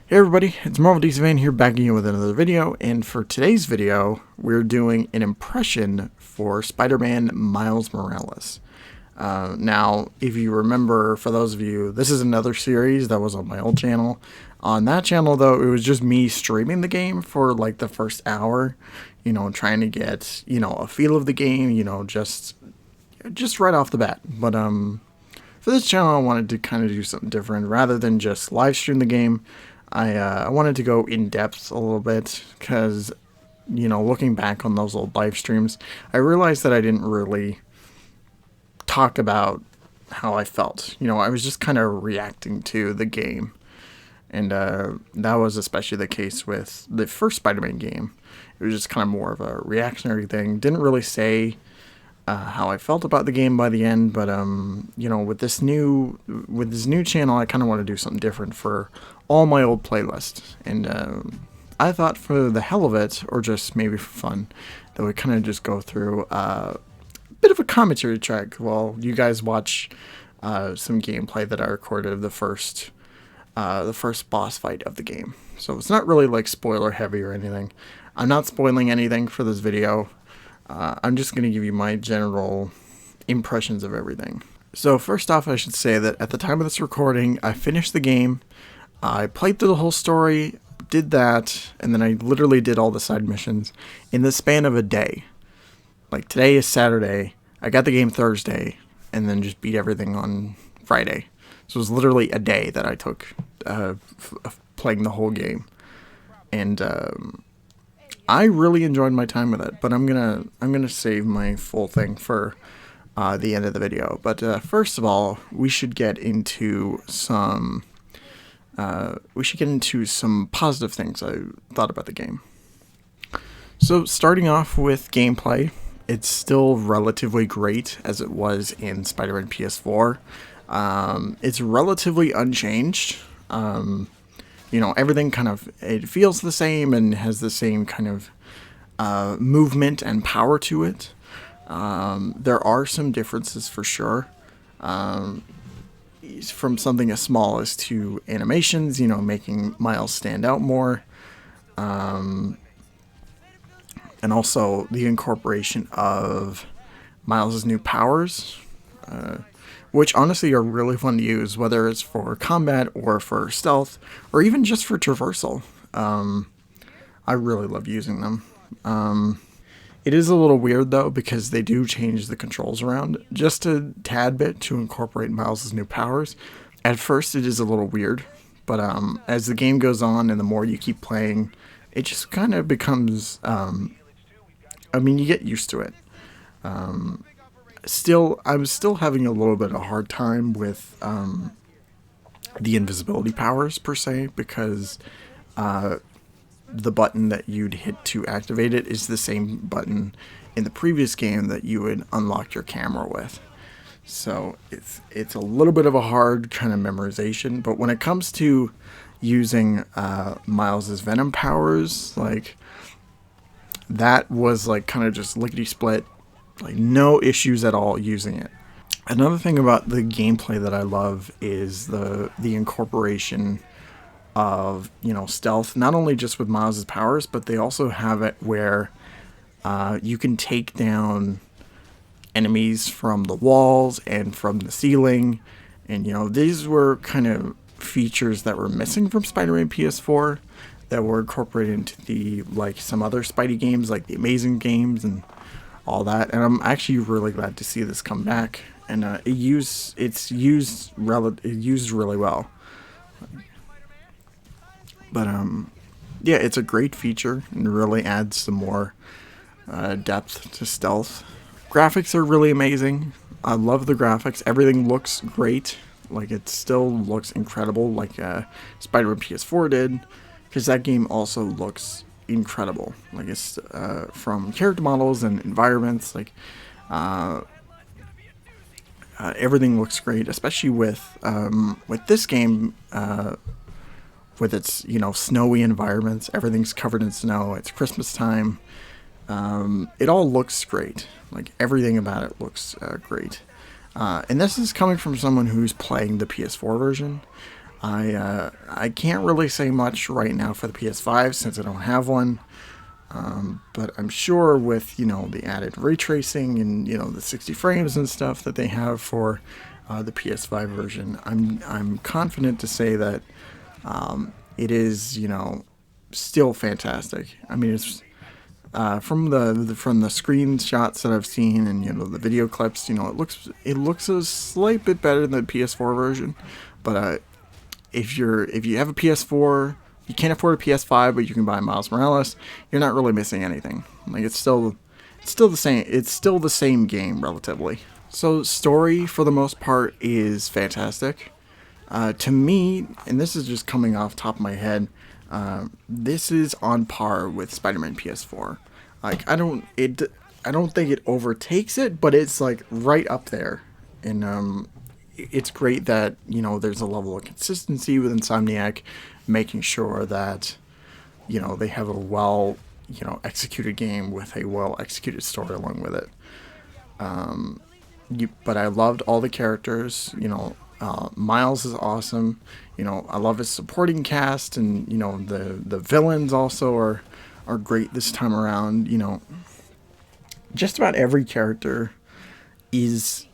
Hey everybody, it's Marvel DC Fan here back again with another video, and for today's video, we're doing an impression for Spider-Man Miles Morales. Now, if you remember, for those of you, this is another series that was on my old channel. On that channel, though, it was just me streaming the game for like the first hour, trying to get, a feel of the game, just right off the bat. But, for this channel, I wanted to kind of do something different. Rather than just live stream the game, I wanted to go in depth a little bit because, looking back on those old live streams, I realized that I didn't really talk about how I felt. I was just kind of reacting to the game. And that was especially the case with the first Spider-Man game. It was just kind of more of a reactionary thing. Didn't really say how I felt about the game by the end, but with this new channel, I kind of want to do something different for all my old playlists, and I thought for the hell of it, or just maybe for fun, that we kind of just go through a bit of a commentary track while you guys watch some gameplay that I recorded of the first boss fight of the game. So it's not really like spoiler heavy or anything. I'm not spoiling anything for this video. I'm just going to give you my general impressions of everything. So first off, I should say that at the time of this recording, I finished the game. I played through the whole story, did that, and then I literally did all the side missions in the span of a day. Like, today is Saturday, I got the game Thursday, and then just beat everything on Friday. So it was literally a day that I took playing the whole game. And I really enjoyed my time with it, but I'm gonna save my full thing for the end of the video. But first of all, we should get into some positive things I thought about the game. So starting off with gameplay, it's still relatively great as it was in Spider-Man PS4. It's relatively unchanged. Everything it feels the same and has the same kind of movement and power to it. There are some differences for sure. From something as small as to animations, making Miles stand out more. And also the incorporation of Miles' new powers, which honestly are really fun to use, whether it's for combat or for stealth, or even just for traversal. I really love using them. It is a little weird, though, because they do change the controls around just a tad bit to incorporate Miles' new powers. At first, it is a little weird, but as the game goes on and the more you keep playing, it just kind of becomes, you get used to it. I'm still having a little bit of a hard time with the invisibility powers, per se, because the button that you'd hit to activate it is the same button in the previous game that you would unlock your camera with. So it's a little bit of a hard kind of memorization, but when it comes to using Miles's Venom powers, like, that was like kind of just lickety-split, like no issues at all using it. Another thing about the gameplay that I love is the incorporation of, stealth, not only just with Miles' powers, but they also have it where you can take down enemies from the walls and from the ceiling. And, these were kind of features that were missing from Spider-Man PS4 that were incorporated into some other Spidey games, like the Amazing games and all that. And I'm actually really glad to see this come back. And it's used really well. But, yeah, it's a great feature and really adds some more depth to stealth. Graphics are really amazing. I love the graphics. Everything looks great. Like, it still looks incredible, like Spider-Man PS4 did, because that game also looks incredible. Like, it's from character models and environments, like, everything looks great, especially with this game. With its, snowy environments, everything's covered in snow, it's Christmas time, it all looks great, like everything about it looks great, and this is coming from someone who's playing the PS4 version. I can't really say much right now for the PS5 since I don't have one. But I'm sure with, the added ray tracing and, the 60 frames and stuff that they have for the PS5 version, I'm confident to say that it is, still fantastic. I mean, it's from the screenshots that I've seen and the video clips, it looks a slight bit better than the PS4 version. But if you have a PS4, you can't afford a PS5, but you can buy Miles Morales, you're not really missing anything. Like it's still the same. It's still the same game relatively. So story for the most part is fantastic. To me, and this is just coming off top of my head, this is on par with Spider-Man PS4. Like I don't think it overtakes it, but it's like right up there. And it's great that there's a level of consistency with Insomniac, making sure that they have a well executed game with a well executed story along with it. But I loved all the characters. Miles is awesome. I love his supporting cast, and the villains also are great this time around. Just about every character is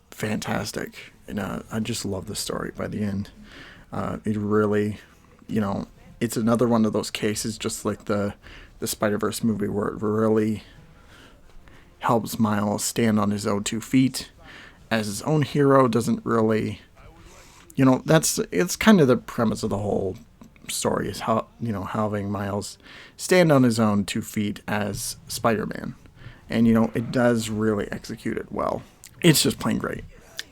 fantastic, and I just love the story by the end. It really, it's another one of those cases, just like the Spider-Verse movie, where it really helps Miles stand on his own 2 feet as his own hero. Doesn't really, it's kind of the premise of the whole story, is how having Miles stand on his own 2 feet as Spider-Man, and it does really execute it well. It's just plain great.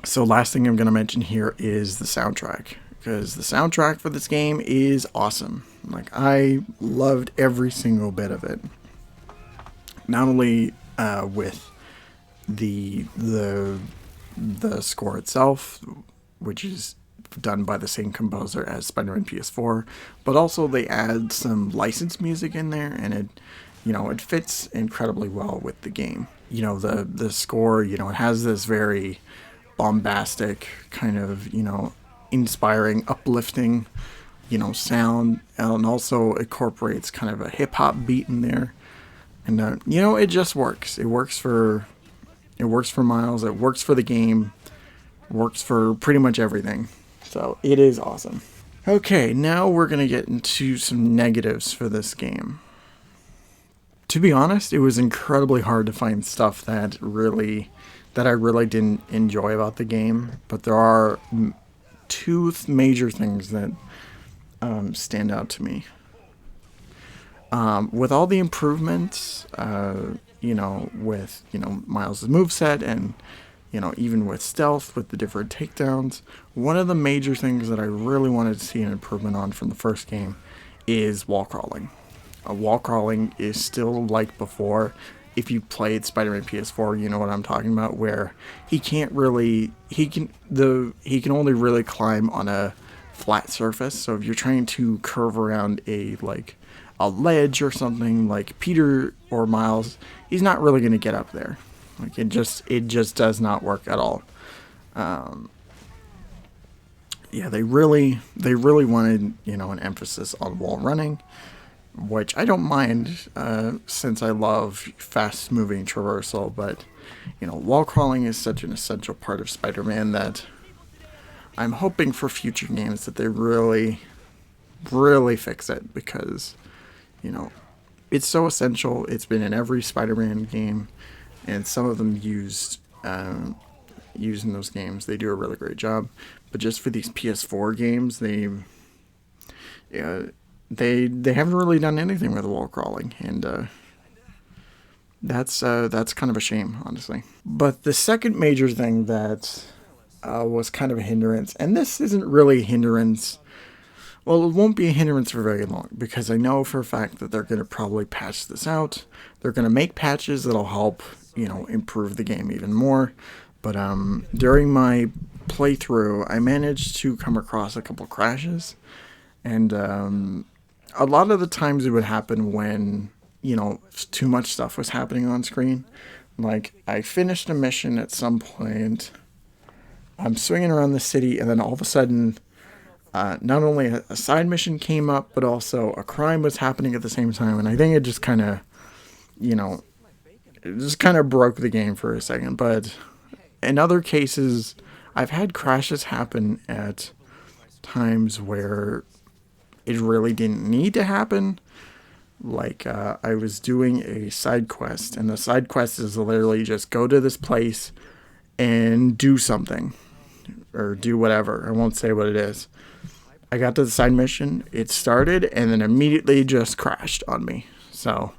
So last thing I'm going to mention here is the soundtrack, because the soundtrack for this game is awesome. Like I loved every single bit of it. Not only with the score itself, which is done by the same composer as Spider-Man PS4, but also they add some licensed music in there, and it fits incredibly well with the game. The score, it has this very bombastic kind of, inspiring, uplifting, sound, and also incorporates kind of a hip hop beat in there. And it just works. It works for Miles. It works for the game. It works for pretty much everything. So it is awesome. Okay, now we're gonna get into some negatives for this game. To be honest, it was incredibly hard to find stuff that I really didn't enjoy about the game. But there are two major things that stand out to me. With all the improvements, with Miles' moveset, and even with stealth, with the different takedowns, one of the major things that I really wanted to see an improvement on from the first game is wall crawling. Wall crawling is still like before. If you played Spider-Man PS4, you know what I'm talking about, where he can only really climb on a flat surface. So if you're trying to curve around a ledge or something, like Peter or Miles, he's not really going to get up there. Like it just does not work at all. They really wanted an emphasis on wall running, which I don't mind, since I love fast moving traversal. But wall crawling is such an essential part of Spider-Man that I'm hoping for future games that they really fix it, because it's so essential. It's been in every Spider-Man game, and some of them used in those games, they do a really great job. But just for these PS4 games, they haven't really done anything with wall crawling, and that's kind of a shame, honestly. But the second major thing that was kind of a hindrance, and this isn't really a hindrance. Well, it won't be a hindrance for very long, because I know for a fact that they're going to probably patch this out. They're going to make patches that'll help, improve the game even more. But during my playthrough, I managed to come across a couple crashes. And a lot of the times it would happen when, too much stuff was happening on screen. Like, I finished a mission at some point. I'm swinging around the city, and then all of a sudden, not only a side mission came up, but also a crime was happening at the same time. And I think it just kind of, you know, it just kind of broke the game for a second. But in other cases, I've had crashes happen at times where it really didn't need to happen. Like, I was doing a side quest, and the side quest is literally just go to this place and do something, or do whatever. I won't say what it is. I got to the side mission, it started, and then immediately just crashed on me. So,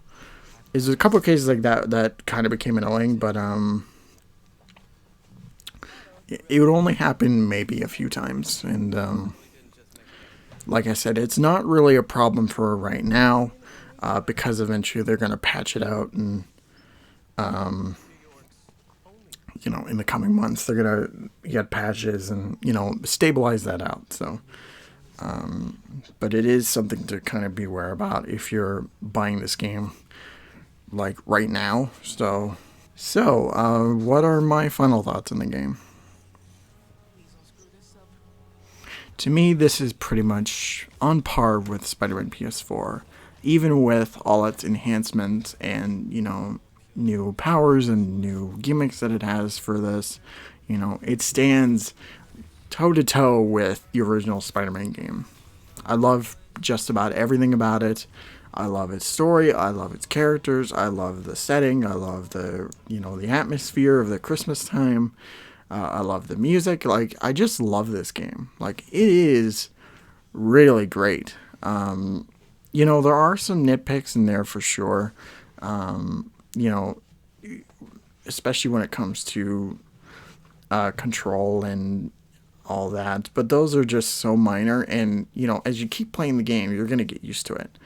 there's a couple of cases like that that kind of became annoying, but it would only happen maybe a few times, and like I said, it's not really a problem for right now, because eventually they're going to patch it out, and you know, in the coming months they're going to get patches and, you know, stabilize that out. So, but it is something to kind of beware about if you're buying this game like right now. So what are my final thoughts on the game? To me, this is pretty much on par with Spider-Man PS4, even with all its enhancements and, you know, new powers and new gimmicks that it has for this. You know, it stands toe-to-toe with the original Spider-Man game. I love just about everything about it. I love its story, I love its characters, I love the setting, I love the, you know, the atmosphere of the Christmas time. I love the music. Like, I just love this game. Like, it is really great. You know, there are some nitpicks in there for sure. You know, especially when it comes to control and all that. But those are just so minor. And, you know, as you keep playing the game, you're going to get used to it.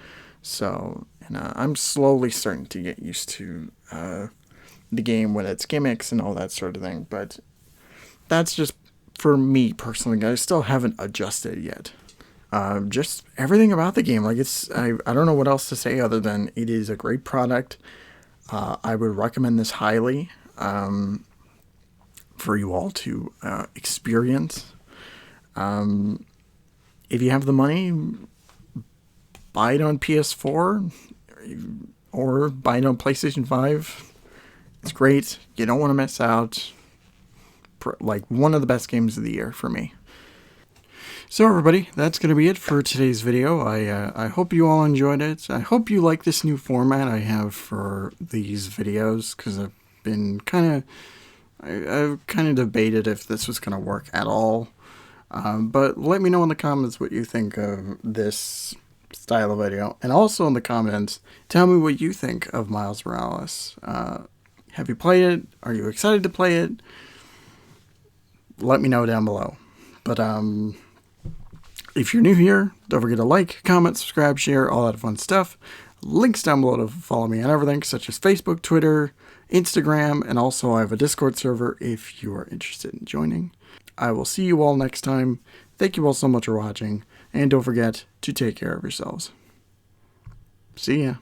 So, and I'm slowly starting to get used to the game with its gimmicks and all that sort of thing. But that's just for me personally. I still haven't adjusted yet. Just everything about the game, like I don't know what else to say other than it is a great product. I would recommend this highly for you all to experience. If you have the money, buy it on PS4 or buy it on PlayStation 5. It's great. You don't want to miss out. Like, one of the best games of the year for me. So everybody, that's going to be it for today's video. I hope you all enjoyed it. I hope you like this new format I have for these videos, because I've been I've kind of debated if this was going to work at all. But let me know in the comments what you think of this style of video. And also in the comments, tell me what you think of Miles Morales. Have you played it? Are you excited to play it? Let me know down below. But if you're new here, don't forget to like, comment, subscribe, share, all that fun stuff. Links down below to follow me on everything, such as Facebook, Twitter, Instagram, and also I have a Discord server if you are interested in joining. I will see you all next time. Thank you all so much for watching, and don't forget to take care of yourselves. See ya.